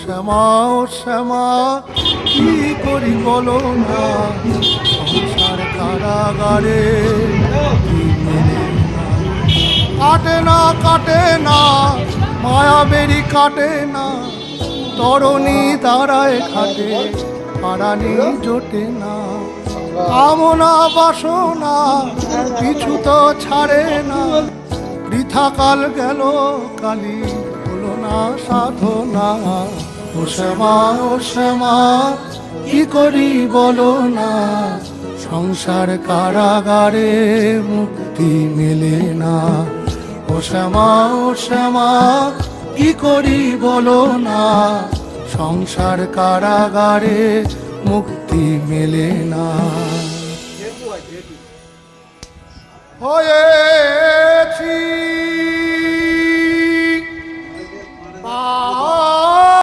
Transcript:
শ্যামা ও শ্যামা কি করি বলো না, সংসার কারাগারে কি মেলে না। কাটে না কাটে না মায়াবেরি কাটে না, তরণী দাঁড়ায় খাটে পারানি জোটে না। কামনা বাসনা কিছু তো ছাড়ে না, বৃথা কাল গেল কালি হলো না সাধনা। ও শ্যামা ও শ্যামা কি করি বলো না, সংসার কারাগারে মুক্তি মেলে না। ও শ্যামা ও শ্যামা কি করি বলো না, সংসার কারাগারে মুক্তি মেলে না। হয়েছি